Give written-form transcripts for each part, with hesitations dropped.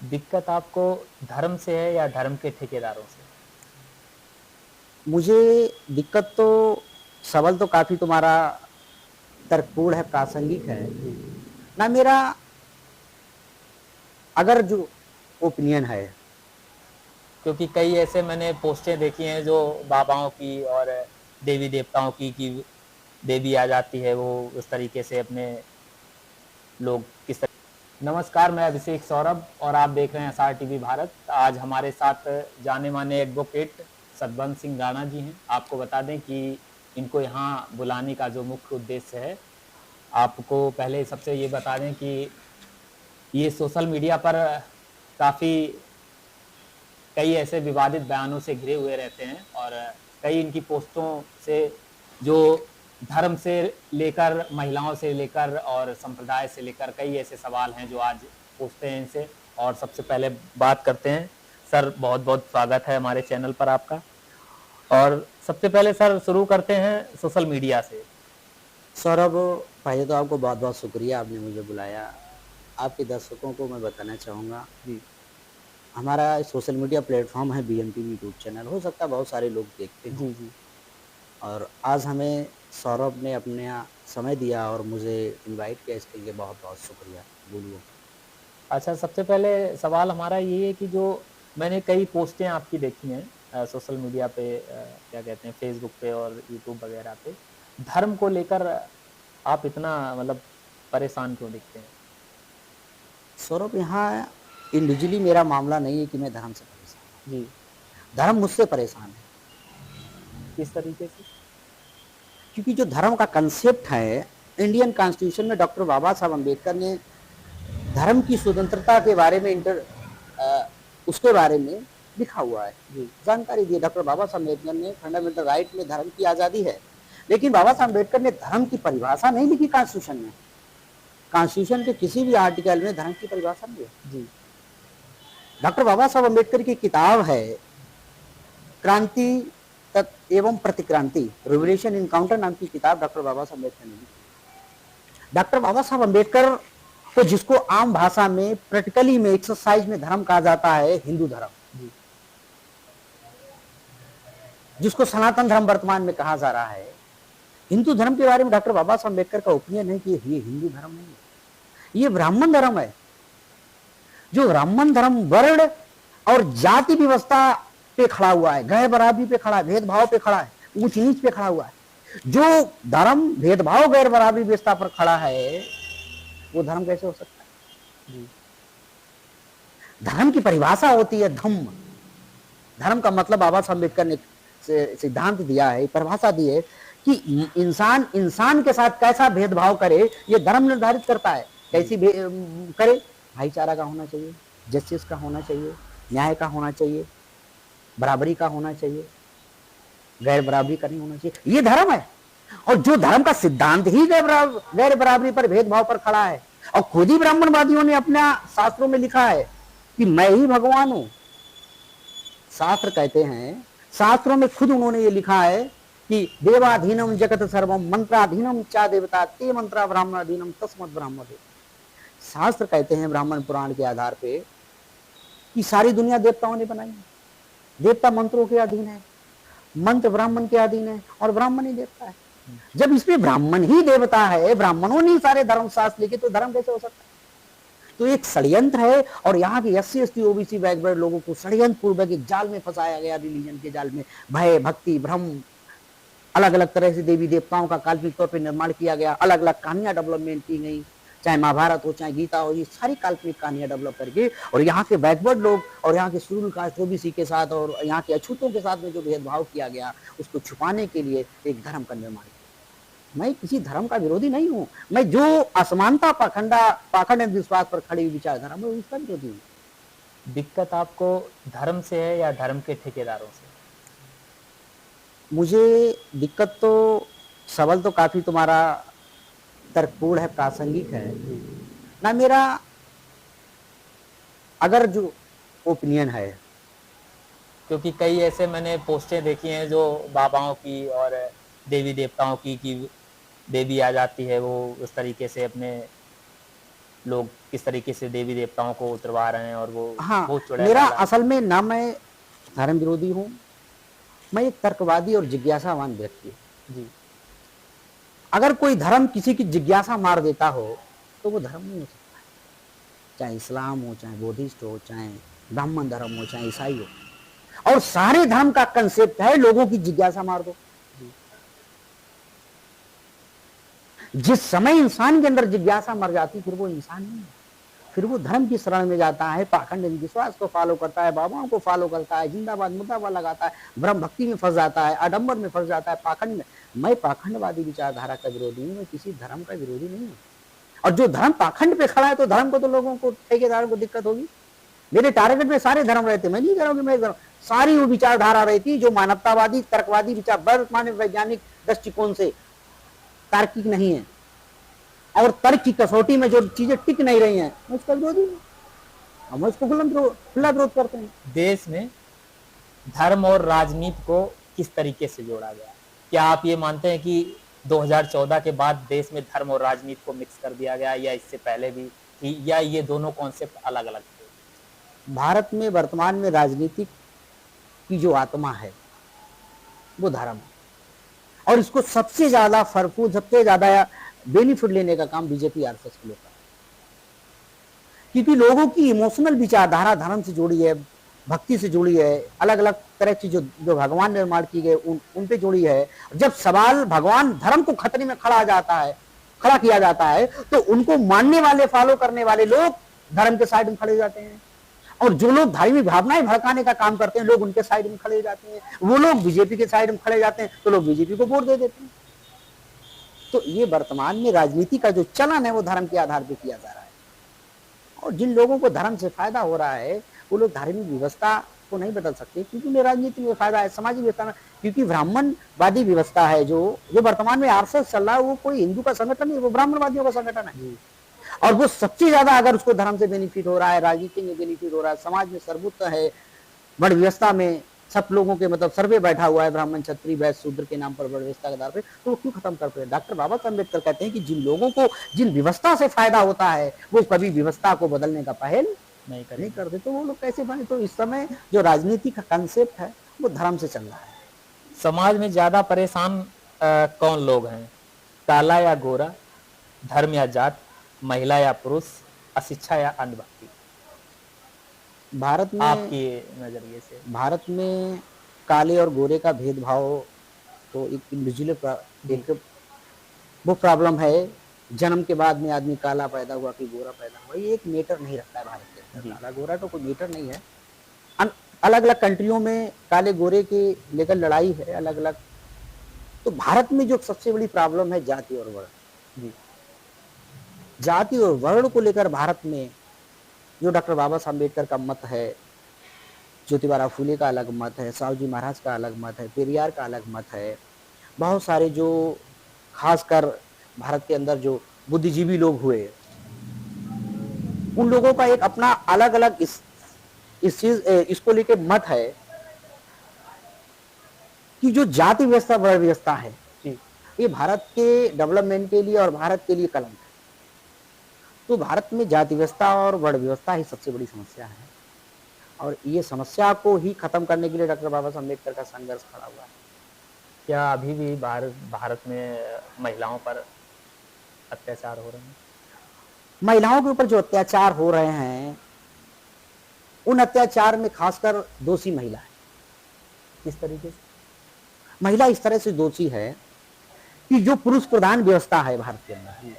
दिक्कत आपको धर्म से है या धर्म के ठेकेदारों से? मुझे दिक्कत तो सवाल तो काफ़ी तुम्हारा तर्कपूर्ण है, प्रासंगिक है। जी। ना मेरा अगर जो ओपिनियन है, क्योंकि कई ऐसे मैंने पोस्टें देखी हैं जो बाबाओं की और देवी-देवताओं की कि देवी आ जाती है, वो उस तरीके से अपने लोग किस तरह। नमस्कार, मैं अभिषेक सौरभ और आप देख रहे हैं एसआर टीवी भारत। आज हमारे साथ जाने-माने एडवोकेट सतबंध सिंह राणा जी हैं। आपको बता दें कि इनको यहाँ बुलाने का जो मुख्य उद्देश्य है, आपको पहले सबसे ये बता दें कि ये सोशल मीडिया पर काफ़ी कई ऐसे विवादित बयानों से घिरे हुए रहते हैं और कई इनकी पोस्टों से जो धर्म से लेकर महिलाओं से लेकर और संप्रदाय से लेकर कई ऐसे सवाल हैं जो आज पूछते हैं इनसे। और सबसे पहले बात करते हैं। सर, बहुत-बहुत स्वागत है हमारे चैनल पर आपका। और सबसे पहले सर शुरू करते हैं सोशल मीडिया से। सौरभ, पहले तो आपको बहुत-बहुत शुक्रिया, आपने मुझे बुलाया। आपके दर्शकों को मैं बताना चाहूँगा, जी। हमारा सोशल मीडिया प्लेटफ़ॉर्म है बीएमटीवी यूट्यूब चैनल, हो सकता है बहुत सारे लोग देखते हों। जी, जी। और आज हमें सौरभ ने अपना समय दिया और मुझे इनवाइट किया, इसके लिए बहुत-बहुत शुक्रिया। बोलिए। अच्छा, सबसे पहले सवाल हमारा ये है कि जो मैंने कई पोस्टें आपकी देखी हैं सोशल मीडिया पे, क्या कहते हैं, फ़ेसबुक पे और यूट्यूब वगैरह पे, धर्म को लेकर आप इतना मतलब परेशान क्यों दिखते हैं? सौरभ, यहाँ इंडिविजुअली मेरा मामला नहीं है कि मैं धर्म से परेशान हूँ। जी। धर्म मुझसे परेशान है। किस तरीके से? क्योंकि जो धर्म का कंसेप्ट है, इंडियन कॉन्स्टिट्यूशन में डॉक्टर बाबा साहब अम्बेडकर ने धर्म की स्वतंत्रता के बारे में उसके बारे में लिखा हुआ है, जी। जानकारी दी है। डॉक्टर बाबा साहब अम्बेडकर ने फंडामेंटल राइट में धर्म की आज़ादी है, लेकिन बाबा साहब अम्बेडकर ने धर्म की परिभाषा नहीं लिखी कॉन्स्टिट्यूशन में। कॉन्स्टिट्यूशन के किसी भी आर्टिकल में धर्म की परिभाषा नहीं है। जी। डॉक्टर बाबा साहब अम्बेडकर की किताब है क्रांति तक एवं प्रतिक्रांति, रिवोल्यूशन इनकाउंटर नाम की किताब डॉक्टर बाबा साहब अम्बेडकर ने लिखी। डॉक्टर बाबा साहब अम्बेडकर को जिसको आम भाषा में प्रैक्टिकली में एक्सरसाइज में धर्म कहा जाता है, हिंदू धर्म, जी। जिसको सनातन धर्म वर्तमान में कहा जा रहा है। हिंदू धर्म के बारे में डॉक्टर बाबा साहब अम्बेडकर का ओपिनियन है कि ये हिंदू धर्म नहीं है, ये ब्राह्मण धर्म है। जो ब्राह्मण धर्म वर्ण और जाति व्यवस्था पे खड़ा हुआ है, गैर बराबरी पे खड़ा है, भेदभाव पे खड़ा है, ऊंच नीच पे खड़ा हुआ है। जो धर्म भेदभाव गैर बराबरी व्यवस्था पर खड़ा है, वो धर्म कैसे हो सकता है? जी। धर्म की परिभाषा होती है धम्म। धर्म का मतलब बाबा साहब अम्बेडकर ने सिद्धांत दिया है, परिभाषा दी है कि इंसान इंसान के साथ कैसा भेदभाव करे, ये धर्म निर्धारित करता है। जी। कैसी करे, भाईचारा का होना चाहिए, जस्टिस का होना चाहिए, न्याय का होना चाहिए, बराबरी का होना चाहिए, गैर बराबरी का नहीं होना चाहिए। ये धर्म है। और जो धर्म का सिद्धांत ही गैर बराबरी पर, भेदभाव पर खड़ा है, और खुद ही ब्राह्मणवादियों ने अपना शास्त्रों में लिखा है कि मैं ही भगवान हूं। शास्त्र कहते हैं, शास्त्रों में खुद उन्होंने ये लिखा है कि देवाधीनम जगत सर्वम मंत्राधीनम चा देवता ते मंत्रा ब्राह्मणाधीनम तस्मत् ब्राह्मण। शास्त्र कहते हैं ब्राह्मण पुराण के आधार पे कि सारी दुनिया देवताओं ने बनाई है। देवता मंत्रों के अधीन है, मंत्र ब्राह्मण के अधीन है, और ब्राह्मण ही देवता है। जब इसमें ब्राह्मण ही देवता है, ब्राह्मणों ने सारे धर्म शास्त्र लिखे, तो धर्म कैसे हो सकता है? तो एक षड्यंत्र है, और यहाँ के एससी एसटी ओबीसी बैकवर्ड लोगों को षड्यंत्र पूर्वक एक जाल में फंसाया गया, रिलीजन के जाल में। भय, भक्ति, भ्रम, अलग अलग तरह से देवी देवताओं का काल्पनिक तौर पर निर्माण किया गया, अलग अलग कहानियां डेवलपमेंट की गई, चाहे महाभारत हो चाहे गीता हो, ये सारी काल्पनिक कहानियां डेवलप करके, और यहाँ के बैकवर्ड लोग और यहाँ के शेड्यूल कास्ट ओबीसी के साथ और यहाँ के अछूतों के साथ में जो भेदभाव किया गया, उसको छुपाने के लिए एक धर्म का निर्माण किया। मैं किसी धर्म का विरोधी नहीं हूं, मैं जो असमानता पाखंड विश्वास पर खड़ी विचारधारा, मैं उसका विरोधी हूं। दिक्कत आपको धर्म से है या धर्म के ठेकेदारों से? मुझे दिक्कत तो सवाल तो काफी तुम्हारा तर्कपूर्ण है, प्रासंगिक है। जी। ना मेरा अगर जो ओपिनियन है, क्योंकि कई ऐसे मैंने पोस्टें देखी हैं जो बाबाओं की और देवी-देवताओं की कि देवी आ जाती है, वो उस तरीके से अपने लोग किस तरीके से देवी देवताओं को उतरवा रहे हैं और वो हाँ, बहुत चुड़ैल मेरा वाला। असल में ना मैं धर्म विरोधी हूँ, मैं एक तर्कवादी और जिज्ञासावान व्यक्ति हूँ। जी, अगर कोई धर्म किसी की जिज्ञासा मार देता हो तो वो धर्म नहीं हो सकता, चाहे इस्लाम हो, चाहे बुद्धिस्ट हो, चाहे ब्राह्मण धर्म हो, चाहे ईसाई हो। और सारे धर्म का कंसेप्ट है लोगों की जिज्ञासा मार दो। जी, जिस समय इंसान के अंदर जिज्ञासा मर जाती फिर वो इंसान नहीं है, फिर वो धर्म की शरण में जाता है, पाखंड विश्वास को फॉलो करता है, बाबाओं को फॉलो करता है, जिंदाबाद मुर्दाबाद लगाता है, ब्रह्म भक्ति में फंस जाता है, आडंबर में फंस जाता है, पाखंड में। मैं पाखंडवादी विचारधारा का विरोधी हूँ, मैं किसी धर्म का विरोधी नहीं हूँ। और जो धर्म पाखंड पे खड़ा है तो धर्म को तो लोगों को, ठेकेदारों को दिक्कत होगी। मेरे टारगेट में सारे धर्म रहते, मैं नहीं कह रहा हूँ कि मैं सारी वो विचारधारा रहती जो मानवतावादी तर्कवादी विचार वर्तमान वैज्ञानिक दृष्टिकोण से तार्किक नहीं है और तर्क की कसौटी में जो चीजें टिक नहीं रही हैं, मैं उसका विरोधी हूँ। हम उसको खुला विरोध करते हैं। देश में धर्म और राजनीति को किस तरीके से जोड़ा गया? क्या आप ये मानते हैं कि 2014 के बाद देश में धर्म और राजनीति को मिक्स कर दिया गया, या इससे पहले भी थी, या ये दोनों कॉन्सेप्ट अलग अलग थे? भारत में वर्तमान में राजनीतिक की जो आत्मा है वो धर्म है, और इसको सबसे ज्यादा फरफूद, सबसे ज्यादा बेनिफिट लेने का काम बीजेपी आरएसएस के लोग कर रहे हैं। क्योंकि लोगों की इमोशनल विचारधारा धर्म से जुड़ी है, भक्ति से जुड़ी है, अलग अलग तरह की जो भगवान निर्माण की गए उन पे जुड़ी है। जब सवाल भगवान धर्म को खतरे में खड़ा किया जाता है तो उनको मानने वाले, फॉलो करने वाले लोग धर्म के साइड में खड़े हो जाते हैं, और जो लोग धार्मिक भावनाएं भड़काने का काम करते हैं लोग उनके साइड में खड़े हो जाते हैं। वो लोग बीजेपी के साइड में खड़े जाते हैं तो लोग बीजेपी को वोट दे देते हैं। तो ये वर्तमान में राजनीति का जो चलन है वो धर्म के आधार पर किया जा रहा है, और जिन लोगों को धर्म से फायदा हो रहा है वो लोग धार्मिक व्यवस्था को नहीं बदल सकते, क्योंकि उन्हें राजनीति में फायदा है, सामाजिक व्यवस्था में। क्योंकि ब्राह्मणवादी व्यवस्था है जो वर्तमान में आरएसएस चल रहा है, वो कोई हिंदू का संगठन नहीं, वो ब्राह्मणवादियों का संगठन है। और वो सबसे ज्यादा अगर उसको धर्म से बेनिफिट हो रहा है, राजनीति में बेनिफिट हो रहा है, समाज में सर्वोत्तम है, वर्ण व्यवस्था में सब लोगों के मतलब सर्वे बैठा हुआ है ब्राह्मण क्षत्रिय वैश्य शूद्र के नाम पर वर्ण व्यवस्था के आधार पर, तो वो क्यों खत्म करते हैं? डॉक्टर बाबा साहब अम्बेडकर कहते हैं कि जिन लोगों को जिन व्यवस्था से फायदा होता है वो कभी व्यवस्था को बदलने का पहल नहीं करते, तो वो लोग कैसे बने? तो इस समय जो राजनीति का कंसेप्ट है वो धर्म से चल रहा है। समाज में ज्यादा परेशान कौन लोग हैं? काला या गोरा, धर्म या जात, महिला या पुरुष, अशिक्षा या अंधभक्ति? भारत में आपके नजरिए से भारत में काले और गोरे का भेदभाव तो एक इंडिविजुअल एक वो प्रॉब्लम है। जन्म के बाद में आदमी काला पैदा हुआ कि गोरा पैदा हुआ, ये एक मैटर नहीं रखता है भारत के अंदर। काला गोरा तो कोई मैटर नहीं है। अलग अलग कंट्रियों में काले गोरे के लेकर लड़ाई है अलग अलग। तो भारत में जो सबसे बड़ी प्रॉब्लम है जाति और वर्ण। जाति और वर्ण को लेकर भारत में जो डॉक्टर बाबा साहब अम्बेडकर का मत है, ज्योतिबा फूले का अलग मत है, साहू जी महाराज का अलग मत है, पेरियार का अलग मत है, बहुत सारे जो खासकर भारत के अंदर जो बुद्धिजीवी लोग हुए उन लोगों का एक अपना अलग अलग इसको लेके मत है कि जो जाति व्यवस्था वर्ण व्यवस्था है ये भारत के डेवलपमेंट के लिए और भारत के लिए कलंक है। तो भारत में जाति व्यवस्था और वर्ण व्यवस्था ही सबसे बड़ी समस्या है, और ये समस्या को ही खत्म करने के लिए डॉक्टर बाबा साहब अम्बेडकर का संघर्ष खड़ा हुआ है। क्या अभी भी भारत में महिलाओं पर अत्याचार हो रहे हैं? महिलाओं के ऊपर जो अत्याचार हो रहे हैं उन अत्याचार में खासकर दोषी महिला है। किस तरीके से? महिला इस तरह से दोषी है कि जो पुरुष प्रधान व्यवस्था है भारत के अंदर,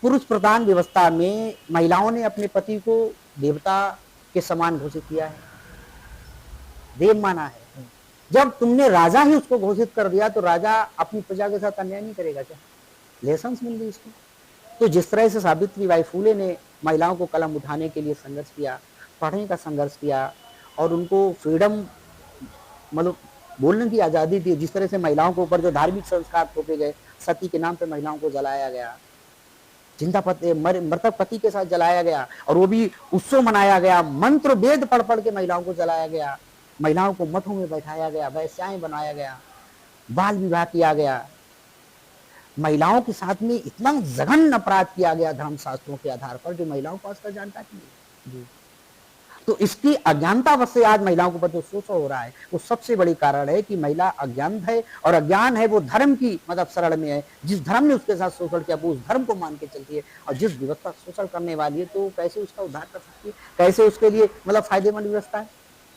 पुरुष प्रधान व्यवस्था में महिलाओं ने अपने पति को देवता के समान घोषित किया है, देव माना है। जब तुमने राजा ही उसको घोषित कर दिया तो राजा अपनी प्रजा के साथ अन्याय नहीं करेगा क्या? लाइसेंस मिल गई इसको। तो जिस तरह से सावित्रीबाई फूले ने महिलाओं को कलम उठाने के लिए संघर्ष किया, पढ़ने का संघर्ष किया और उनको फ्रीडम मतलब बोलने की आज़ादी दी, जिस तरह से महिलाओं के ऊपर जो धार्मिक संस्कार थोपे गए, सती के नाम पे महिलाओं को जलाया गया, जिंदा पति मृतक पति के साथ जलाया गया और वो भी उत्सव मनाया गया, मंत्र वेद पढ़ पढ़ के महिलाओं को जलाया गया, महिलाओं को मठों में बैठाया गया, वैश्याएं बनाया गया, बाल विवाह किया गया, महिलाओं के साथ में इतना जघन्य अपराध किया गया धर्मशास्त्रों के आधार पर, जो महिलाओं को आज तक जानकारी नहीं है। तो इसकी अज्ञानतावश से आज महिलाओं के ऊपर जो शोषण हो रहा है, वो सबसे बड़ी कारण है कि महिला अज्ञान है, और अज्ञान है वो धर्म की मतलब शरण में है। जिस धर्म ने उसके साथ शोषण किया वो उस धर्म को मान के चलती है, और जिस व्यवस्था शोषण करने वाली है तो कैसे उसका उद्धार कर सकती है, कैसे उसके लिए मतलब फायदेमंद व्यवस्था है,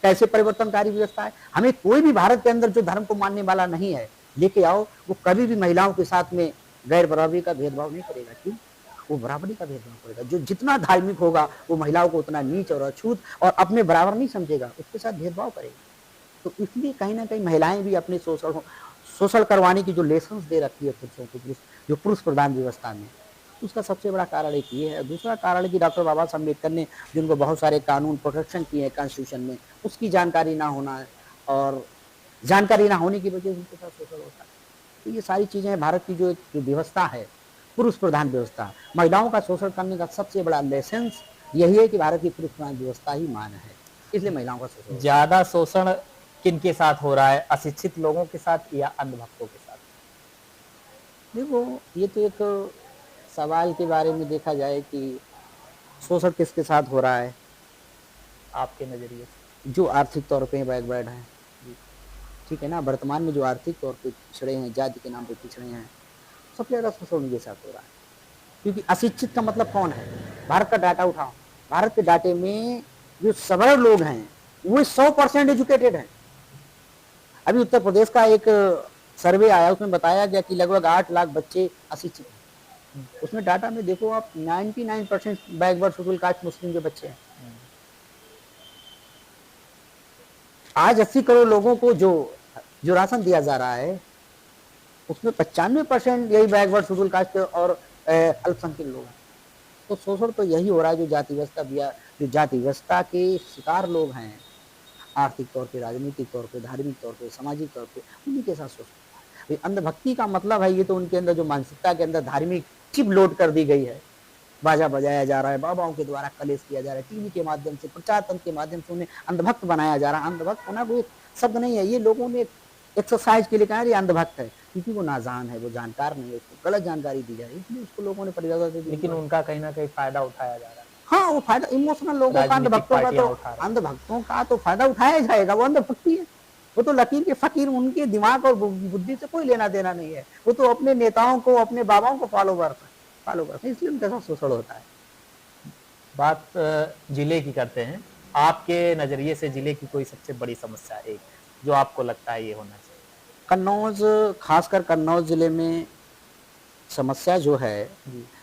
कैसे परिवर्तनकारी व्यवस्था है। हमें कोई भी भारत के अंदर जो धर्म को मानने वाला नहीं है लेके आओ, वो कभी भी महिलाओं के साथ में गैर बराबरी का भेदभाव नहीं करेगा। क्यों? वो बराबरी का भेदभाव करेगा। जो जितना धार्मिक होगा वो महिलाओं को उतना नीच और अछूत और अपने बराबर नहीं समझेगा, उसके साथ भेदभाव करेगा। तो इसलिए कहीं ना कहीं महिलाएं भी अपने शोषण करवाने की जो लेसन दे रखी है पुरुषों को, जो पुरुष प्रधान व्यवस्था में, उसका सबसे बड़ा कारण एक ये है। दूसरा कारण कि डॉक्टर बाबा साहब अम्बेडकर ने जिनको बहुत सारे कानून प्रोटेक्शन किए हैं कॉन्स्टिट्यूशन में, उसकी जानकारी ना होना है, और जानकारी ना होने की वजह से उनके साथ शोषण होता है। तो ये सारी चीजें भारत की जो व्यवस्था है, पुरुष प्रधान व्यवस्था, महिलाओं का शोषण करने का सबसे बड़ा लाइसेंस यही है कि भारत की पुरुष प्रधान व्यवस्था ही मान है, इसलिए महिलाओं का शोषण। ज्यादा शोषण किन के साथ हो रहा है, अशिक्षित लोगों के साथ या अंधभक्तों के साथ? देखो, ये तो एक सवाल के बारे में देखा जाए कि शोषण किसके साथ हो रहा है। आपके नजरिए से जो आर्थिक तौर पे बैकवर्ड हैं, ठीक है ना, वर्तमान में जो आर्थिक तौर पे पिछड़े हैं, जाति के नाम पे पिछड़े हैं, सबसे ज्यादा शोषण उनके साथ हो रहा है। क्योंकि अशिक्षित का मतलब कौन है? भारत का डाटा उठाओ, भारत के डाटे में जो सवर्ण लोग हैं वो 100% एजुकेटेड हैं। अभी उत्तर प्रदेश का एक सर्वे आया, उसमें बताया गया कि लगभग 8 लाख बच्चे अशिक्षित हैं। उसमें डाटा में देखो आप 99% बैकवर्ड शेड्यूल कास्ट मुस्लिम के बच्चे हैं। आज 80 करोड़ लोगों को जो राशन दिया जा रहा है उसमें 95% यही बैकवर्ड शेड्यूल कास्ट और अल्पसंख्यक लोग हैं। तो शोषण तो यही हो रहा है, जो जाति व्यवस्था के शिकार लोग हैं, आर्थिक तौर पे, राजनीतिक तौर पे, धार्मिक तौर पे, सामाजिक तौर पे, उन्हीं के साथ शोषण। अंधभक्ति का मतलब है ये तो उनके अंदर जो मानसिकता के अंदर धार्मिक चिप लोड कर दी गई है, बाजा बजाया जा रहा है, बाबाओं के द्वारा कलेश किया जा रहा है, टीवी के माध्यम से, प्रचार तंत्र के माध्यम से उन्हें अंधभक्त बनाया जा रहा है। अंधभक्त होना कोई शब्द नहीं है, ये लोगों ने एक्सरसाइज के लिए कहा ये अंधभक्त है, क्योंकि वो नाजान है, वो जानकार नहीं है, उसको गलत जानकारी दी जा रही है, इसलिए उसको लोगों ने परिभाषा दे दी। लेकिन उनका कहीं ना कहीं फायदा उठाया जा रहा है। हाँ, वो फायदा इमोशनल लोगों का, अंधभक्तों का तो फायदा उठाया जाएगा। वो अंधभक्ति है, वो तो लकीर के फकीर, उनके दिमाग और बुद्धि से कोई लेना देना नहीं है। वो तो अपने नेताओं को, अपने बाबाओं को फॉलो करते हैं, इसलिए उनके साथ शोषण होता है। बात जिले की करते हैं, आपके नजरिए से जिले की कोई सबसे बड़ी समस्या एक जो आपको लगता है ये होना चाहिए? कन्नौज, खासकर कन्नौज जिले में समस्या जो है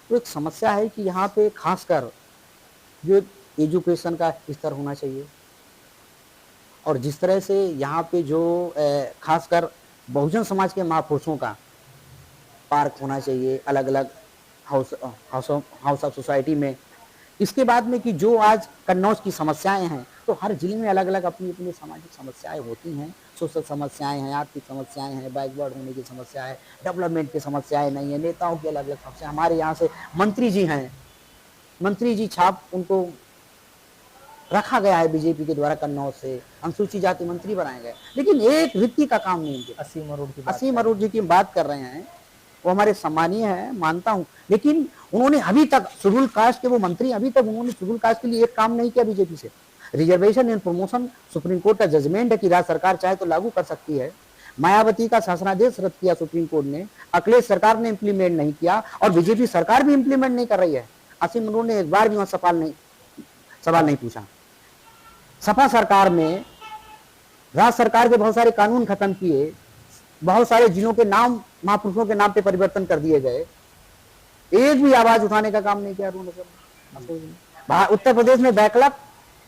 वो एक समस्या है कि यहाँ पे खासकर जो एजुकेशन का स्तर होना चाहिए, और जिस तरह से यहाँ पे जो खासकर बहुजन समाज के महापुरुषों का पार्क होना चाहिए अलग अलग हाउस ऑफ सोसाइटी में। इसके बाद में कि जो आज कन्नौज की समस्याएं हैं, तो हर जिले में अलग अलग अपनी अपनी सामाजिक समस्याएं होती हैं, सोशल समस्याएं हैं, आर्थिक समस्याएं हैं, बैकवर्ड होने की समस्या है, डेवलपमेंट की समस्याएं नहीं है, नेताओं की अलग अलग समस्या। हमारे यहाँ से मंत्री जी हैं, मंत्री जी छाप उनको रखा गया है बीजेपी के द्वारा, कन्नौज से अनुसूचित जाति मंत्री बनाए गए, लेकिन एक रिक्ति का काम नहीं उनके। असीम अरूर जी की बात कर रहे हैं, वो हमारे सम्मानीय है, मानता हूं, लेकिन उन्होंने अभी तक शेड्यूल कास्ट के वो मंत्री, अभी तक उन्होंने शेड्यूल कास्ट के लिए एक काम नहीं किया बीजेपी से। Reservation and promotion supreme court का जजमेंट है कि राज्य सरकार चाहे तो लागू कर सकती है। मायावती का शासनादेश रद्द किया सुप्रीम कोर्ट ने, अखिलेश सरकार ने इंप्लीमेंट नहीं किया, और बीजेपी सरकार भी इंप्लीमेंट नहीं कर रही है। असीम अरूर ने एक बार भी वहां सवाल नहीं पूछा। सपा सरकार में राज्य सरकार के बहुत सारे कानून खत्म किए, बहुत सारे जिलों के नाम महापुरुषों के नाम पे परिवर्तन कर दिए गए, एक भी आवाज उठाने का काम नहीं किया उन्होंने। उत्तर प्रदेश में बैकलॉग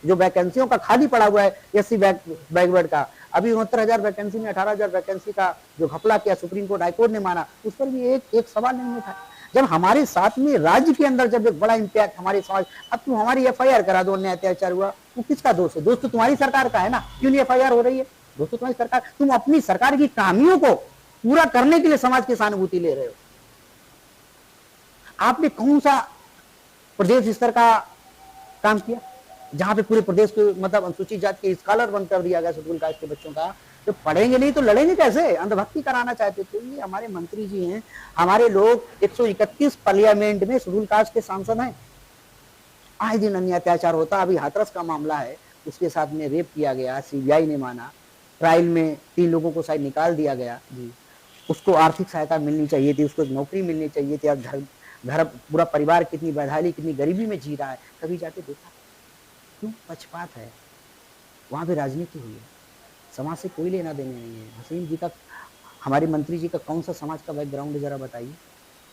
जो वैकेंसियों का खाली पड़ा हुआ है एससी बैकवर्ड का, अभी 69,000 वैकेंसी में 18,000 वैकेंसी का जो घपला किया सुप्रीम कोर्ट, हाईकोर्ट ने माना, उस पर भी एक सवाल नहीं उठा। जब हमारे साथ में राज्य के अंदर जब एक बड़ा इम्पैक्ट हमारे समाज, अब तुम हमारी FIR करा दो, अन्याय अत्याचार हुआ, वो किसका दोष है? दोष तो तुम्हारी सरकार का है ना, क्यों नहीं FIR हो रही है? दोष तो तुम्हारी सरकार, तुम अपनी सरकार की खामियों को पूरा करने के लिए समाज की सहानुभूति ले रहे हो। आपने कौन सा प्रदेश स्तर का काम किया जहां पे पूरे प्रदेश को मतलब अनुसूचित जाति के स्कॉलर बंद कर दिया गया शेड्यूल कास्ट के बच्चों का, तो पढ़ेंगे नहीं तो लड़ेंगे कैसे? अंधभक्ति कराना चाहते थे। ये हमारे मंत्री जी हैं, हमारे लोग 131 पार्लियामेंट में शेड्यूल कास्ट के सांसद हैं। आए दिन अन्य अत्याचार होता। अभी हाथरस का मामला है, उसके साथ में रेप किया गया, सीबीआई ने माना, ट्रायल में 3 लोगों को शायद निकाल दिया गया। उसको आर्थिक सहायता मिलनी चाहिए थी, उसको एक नौकरी मिलनी चाहिए थी। अब घर पूरा परिवार कितनी बदहाली, कितनी गरीबी में जी रहा है, कभी जाके देखा? क्यों? पक्षपात है। वहां पे राजनीति हुई है, समाज से कोई लेना देने नहीं है। हसीन जी का, हमारे मंत्री जी का कौन सा समाज का बैकग्राउंड है जरा बताइए,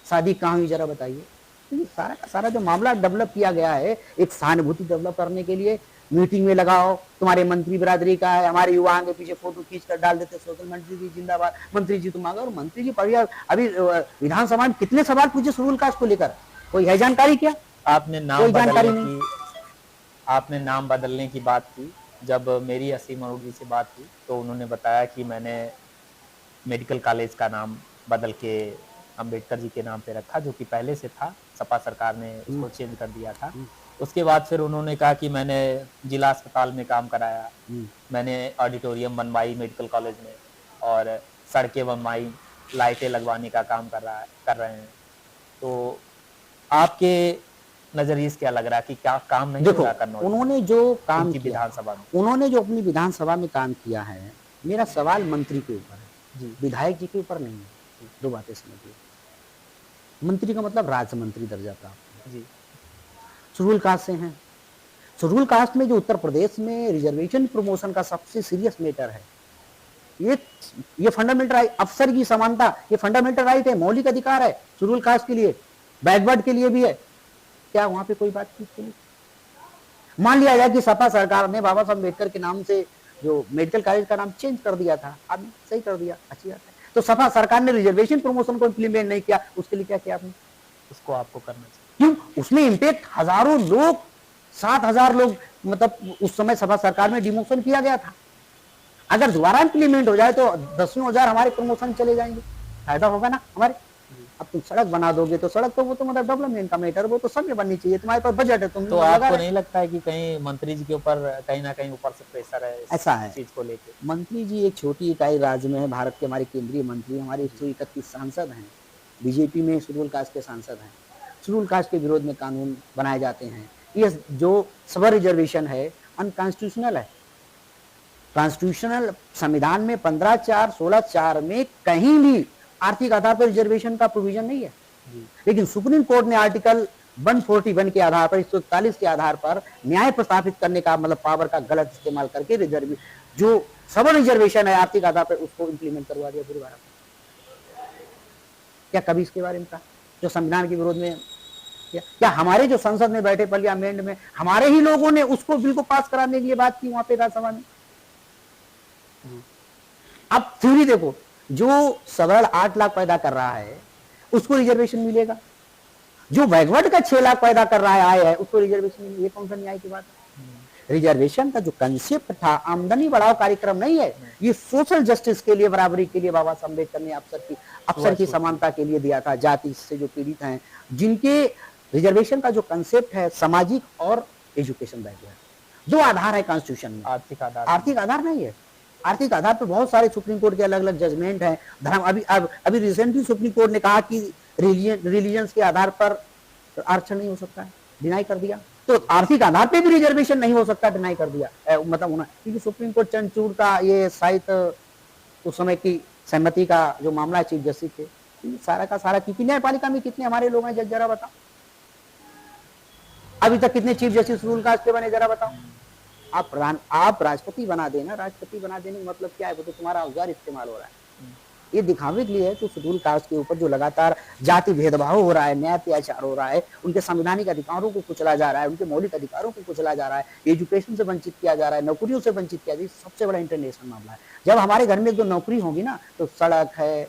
शादी कहाँ हुई जरा बताइए। तो सारा का सारा जो मामला डेवलप किया गया है एक सहानुभूति डेवलप करने के लिए, मीटिंग में लगाओ, तुम्हारे मंत्री बिरादरी का है, हमारे युवाओं के पीछे फोटो खींच कर डाल देते, सोशल मंत्री जी जिंदाबाद, मंत्री जी तो मांगा। और मंत्री जी पढ़िया, अभी विधानसभा में कितने सवाल पूछे शेड्यूल कास्ट को लेकर, कोई है जानकारी क्या? आपने नाम बदलने की आपने नाम बदलने की बात की। जब मेरी असीम अरोड़ा जी से बात हुई तो उन्होंने बताया कि मैंने मेडिकल कॉलेज का नाम बदल के अंबेडकर जी के नाम पे रखा, जो कि पहले से था, सपा सरकार ने उसको चेंज कर दिया था। उसके बाद फिर उन्होंने कहा कि मैंने जिला अस्पताल में काम कराया, मैंने ऑडिटोरियम बनवाई मेडिकल कॉलेज में, और सड़कें बनवाई, लाइटें लगवाने का काम कर रहे हैं। तो आपके नजरिए से क्या लग रहा है कि क्या काम नहीं देखो, हो रहा करना? उन्होंने जो काम किया विधानसभा में, उन्होंने जो अपनी विधानसभा में काम किया है, मेरा सवाल मंत्री के ऊपर है, विधायक जी के ऊपर नहीं है। दो बातें समझिए, मंत्री का मतलब राज्य मंत्री दर्जा प्राप्त है, शेड्यूल कास्ट से हैं। शेड्यूल कास्ट में जो उत्तर प्रदेश में रिजर्वेशन प्रमोशन का सबसे सीरियस मैटर है, ये फंडामेंटल राइट, अफसर की समानता, ये फंडामेंटल राइट है, मौलिक अधिकार है शेड्यूल कास्ट के लिए, बैकवर्ड के लिए भी है। क्या वहां पे कोई बातचीत की नहीं? मान लिया जाए कि सपा सरकार ने बाबा साहब अम्बेडकर के नाम से जो मेडिकल कॉलेज का नाम चेंज कर दिया था, अब सही कर दिया, अच्छी बात है। तो सपा सरकार ने रिजर्वेशन प्रमोशन को इंप्लीमेंट नहीं किया, उसके लिए क्या किया आपने? उसको आपको करना चाहिए। क्यों? उसमें इंपैक्ट हजारों लोग, 7,000 लोग, मतलब उस समय सपा सरकार में डिमोशन किया गया था। अगर दोबारा इंप्लीमेंट हो जाए तो 10,000 हमारे प्रमोशन चले जाएंगे, फायदा होगा ना हमारे। अब तुम सड़क बना दोगे तो सड़क तो वो तो मतलब डेवलपमेंट का मैटर, वो तो सब में बननी चाहिए, तुम्हारे पास बजट है, तुम तो आपको नहीं लगता है कि कहीं मंत्री जी के ऊपर कहीं ना कहीं ऊपर से प्रेशर है ऐसा है चीज को लेकर? मंत्री जी एक छोटी इकाई राज्य में है, भारत के हमारे केंद्रीय मंत्री, हमारे 131 सांसद हैं, बीजेपी में शेड्यूल कास्ट के सांसद हैं, शेड्यूल कास्ट के विरोध में कानून बनाए जाते हैं। ये जो सब रिजर्वेशन है अनकॉन्स्टिट्यूशनल है। कॉन्स्टिट्यूशनल संविधान में 15(4), 16(4) में कहीं भी आर्थिक आधार पर रिजर्वेशन का प्रोविजन नहीं है, लेकिन सुप्रीम कोर्ट ने आर्टिकल 141 के आधार पर, 141 के आधार पर न्याय प्रस्तावित करने का मतलब पावर का गलत इस्तेमाल करके जो सब रिजर्वेशन है आर्थिक आधार पर, उसको इंप्लीमेंट करवा दिया पूरे भारत में। क्या कभी इसके बारे में कहा? जो संविधान के विरोध में क्या हमारे जो संसद में बैठे पार्लियामेंट में हमारे ही लोगों ने उसको बिल को पास कराने के लिए बात की वहां पे राज्यसभा में? अब थ्योरी देखो, जो सबल 8 लाख पैदा कर रहा है उसको रिजर्वेशन मिलेगा, जो बैकवर्ड का 6 लाख पैदा कर रहा है आया है उसको रिजर्वेशन मिलेगा। ये कौन सा न्याय की बात है? रिजर्वेशन का जो कंसेप्ट था आमदनी बढ़ाओ कार्यक्रम नहीं है, ये सोशल जस्टिस के लिए, बराबरी के लिए बाबा साहब अम्बेडकर ने अफसर की समानता के लिए दिया था। जाति से जो पीड़ित हैं, जिनके रिजर्वेशन का जो कंसेप्ट है सामाजिक और एजुकेशन बैकवर्ड, दो आधार है कॉन्स्टिट्यूशन में, आर्थिक आधार नहीं है। आर्थिक आधार पर बहुत सारे सुप्रीम कोर्ट के अलग अलग जजमेंट हैं। धर्म, अभी रिसेंटली सुप्रीम कोर्ट ने कहा कि रिलीजन्स के आधार पर आरक्षण नहीं हो सकता है, डिनाई कर दिया। तो आर्थिक आधार पे भी रिजर्वेशन नहीं हो सकता, डिनाई कर दिया, मतलब होना, क्योंकि सुप्रीम कोर्ट चंद्रचूड़ का ये शायद उस समय की सहमति का जो मामला चीफ जस्टिस थे, सारा का सारा, क्योंकि न्यायपालिका में कितने हमारे लोग हैं जज, जरा बताओ अभी तक कितने चीफ जस्टिस शेड्यूल कास्ट के बने, जरा बताओ। आप राष्ट्रपति बना देना, राष्ट्रपति बना देने का मतलब क्या है? वो तो तुम्हारा औजार इस्तेमाल हो रहा है, ये दिखावे के लिए है। तो शेड्यूल कास्ट के ऊपर जो लगातार जाति भेदभाव हो रहा है, न्याय अत्याचार हो रहा है, उनके संवैधानिक अधिकारों को कुचला जा रहा है, उनके मौलिक अधिकारों को कुचला जा रहा है, एजुकेशन से वंचित किया जा रहा है, नौकरियों से वंचित किया जा रहा है, सबसे बड़ा इंटरनेशनल मामला है। जब हमारे घर में जो नौकरी होगी ना, तो सड़क है,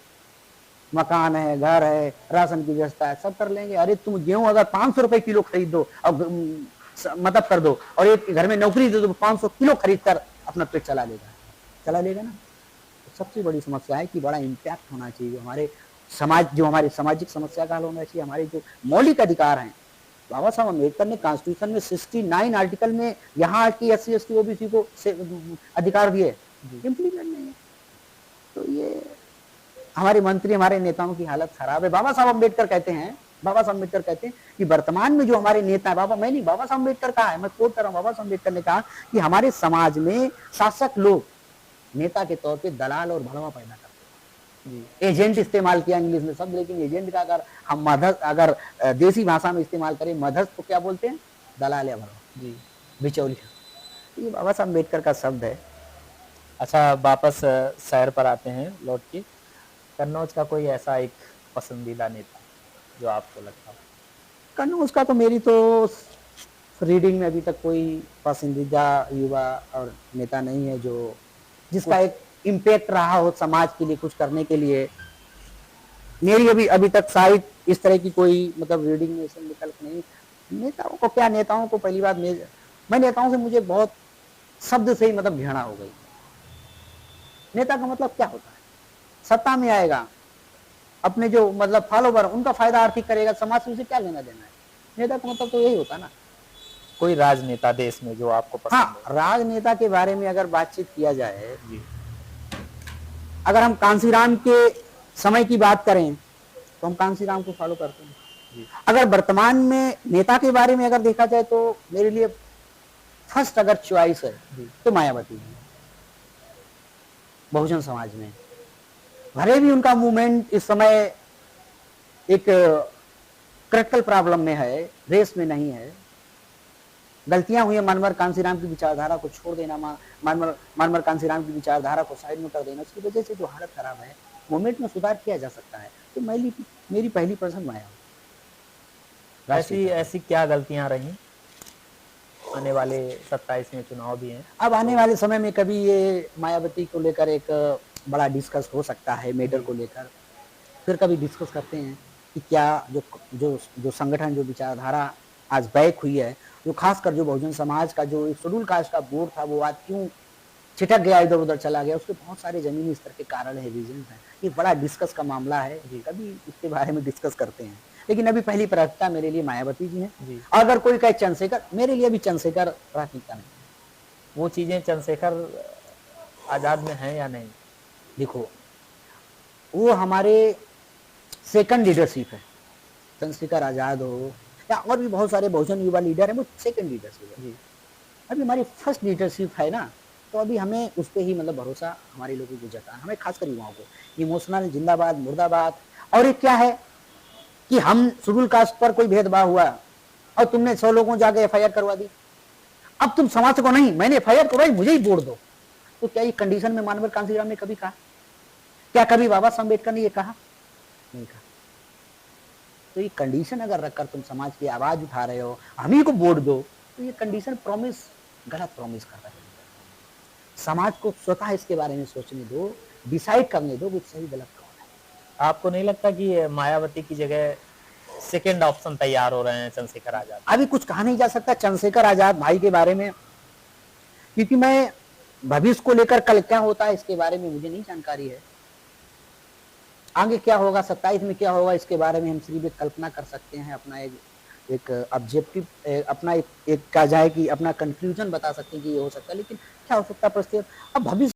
मकान है, घर है, राशन की व्यवस्था है, सब कर लेंगे। अरे तुम गेहूं अगर 500 रुपए किलो खरीद दो और मतलब कर दो, और एक घर में नौकरी दे दो, 500 किलो खरीद कर अपना पेट चला लेगा ना। तो सबसे बड़ी समस्या है कि बड़ा इम्पैक्ट होना चाहिए हमारे समाज, जो हमारे सामाजिक समस्या का हल होना चाहिए, हमारे जो मौलिक अधिकार हैं। बाबा साहब अम्बेडकर ने कॉन्स्टिट्यूशन में 69 आर्टिकल में यहाँ की SC ST OBC को अधिकार दिए, इम्प्लीमेंट नहीं है। तो ये हमारे मंत्री, हमारे नेताओं की हालत खराब है। बाबा साहब अम्बेडकर कहते हैं, बाबा साहब अम्बेडकर कहते हैं कि वर्तमान में जो हमारे नेता है, बाबा मैं नहीं, बाबा साहब अम्बेडकर कहा है, मैं कोट कर रहा हूँ, बाबा साहब अम्बेडकर ने कहा कि हमारे समाज में शासक लोग नेता के तौर पे दलाल और भड़वा पैदा करते हैं। एजेंट इस्तेमाल किया इंग्लिश में शब्द, लेकिन एजेंट का अगर हम मध्यस्थ, अगर देसी भाषा में इस्तेमाल करें मध्यस्थ, तो क्या बोलते हैं? दलाल या भड़वा, जी। बिचौलिया। ये बाबा साहब अम्बेडकर का शब्द है। अच्छा, वापस शहर पर आते हैं लौट के। कन्नौज का कोई ऐसा एक पसंदीदा नेता जो आपको लगता हो? कन्नौज का तो मेरी तो रीडिंग में अभी तक कोई पसंदीदा युवा और नेता नहीं है जो जिसका एक इम्पैक्ट रहा हो समाज के लिए कुछ करने के लिए। मेरी अभी तक शायद इस तरह की कोई मतलब रीडिंग में ऐसे विकल्प नहीं। नेताओं को क्या, नेताओं को पहली बात मैं नेताओं से मुझे बहुत शब्द से ही मतलब घृणा हो गई। नेता का मतलब क्या होता है? सत्ता में आएगा, अपने जो मतलब फॉलोवर उनका फायदा आर्थिक करेगा, समाज से उसे क्या लेना देना है? नेता का मतलब तो यही होता है ना। कोई राजनेता देश में जो आपको पसंद हाँ, हो? राजनेता के बारे में अगर बातचीत किया जाए, जी। अगर हम कांसीराम के समय की बात करें तो हम कांसीराम को फॉलो करते हैं। जी। अगर वर्तमान में नेता के बारे में अगर देखा जाए तो मेरे लिए फर्स्ट अगर चॉइस है तो मायावती जी, बहुजन समाज में। भले भी उनका मूवमेंट इस समय एक क्रिटिकल प्रॉब्लम में है, रेस में नहीं है, गलतियां हुई है, मनमर कांसीराम की विचारधारा को छोड़ देना, मनमर कांसीराम की विचारधारा को साइड में कर देना, उसकी वजह से जो हालत खराब है, मूवमेंट में सुधार किया जा सकता है। तो मेरी पहली पसंद मायावती। ऐसी क्या गलतियां रही? आने वाले 27 में चुनाव भी हैं। अब आने वाले समय में कभी ये मायावती को लेकर एक बड़ा डिस्कस हो सकता है, मेटर को लेकर फिर कभी डिस्कस करते हैं कि क्या जो संगठन, जो विचारधारा आज बैक हुई है, जो खासकर जो बहुजन समाज का जो शेड्यूल कास्ट का बोर्ड था वो आज क्यों छिटक गया, इधर उधर चला गया, उसके बहुत सारे जमीनी स्तर के कारण है, रीजन है। ये बड़ा डिस्कस का मामला है, कभी इसके बारे में डिस्कस करते हैं। लेकिन अभी पहली प्राथमिकता मेरे लिए मायावती जी हैं। अगर कोई कहे चंद्रशेखर, मेरे लिए अभी चंद्रशेखर प्राथमिकता नहीं। वो चीजें चंद्रशेखर आजाद में हैं या नहीं? देखो, वो हमारे सेकंड लीडरशिप है। चंद्रशेखर आजाद हो या और भी बहुत सारे बहुजन युवा लीडर हैं, वो सेकंड लीडरशिप है। अभी हमारी फर्स्ट लीडरशिप है ना, तो अभी हमें उस पर ही मतलब भरोसा हमारे लोगों को जताना, हमें खासकर युवाओं को इमोशनल जिंदाबाद मुर्दाबाद। और एक क्या है कि हम शेड्यूल कास्ट पर कोई भेदभाव हुआ और तुमने 100 लोगों जाके FIR करवा दी, अब तुम समाज को नहीं, मैंने FIR करवाई, मुझे ही वोट दो। तो क्या ये कंडीशन में मानवर कांसीराम ने कभी कहा? क्या कभी बाबा साहब अम्बेडकर ने ये कहा? नहीं कहा। तो ये कंडीशन अगर रखकर तुम समाज की आवाज उठा रहे हो, हम ही को वोट दो, तो ये कंडीशन प्रॉमिस, गलत प्रॉमिस कर रहे हो। समाज को स्वतः इसके बारे में सोचने दो, डिसाइड करने दो कि सही गलत कौन है। आपको नहीं लगता कि मायावती की जगह सेकंड ऑप्शन तैयार हो रहे हैं चंद्रशेखर आजाद? अभी कुछ कहा नहीं जा सकता चंद्रशेखर आजाद भाई के बारे में, क्योंकि मैं भविष्य को लेकर कल क्या होता है इसके बारे में मुझे नहीं जानकारी है। आगे क्या होगा, 27 में क्या होगा, इसके बारे में हम सिर्फ एक कल्पना कर सकते हैं, अपना एक ऑब्जेक्टिव, अपना एक कहा जाए कि अपना कंक्लूजन बता सकते हैं कि ये हो सकता है, लेकिन क्या हो सकता है परिस्थिति। अब भविष्य